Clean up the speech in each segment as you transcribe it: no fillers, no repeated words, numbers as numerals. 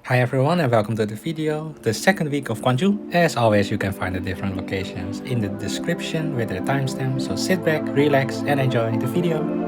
Hi everyone and welcome to the video, the second week of Gwangju. As always, you can find the different locations in the description with the timestamp, so sit back, relax and enjoy the video.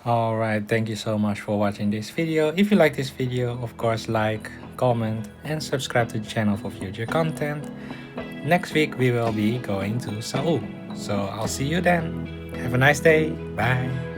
Alright, thank you so much for watching this video. If you like this video, of course like, comment and subscribe to the channel for future content. Next week we will be going to Seoul. So I'll see you then. Have a nice day. Bye.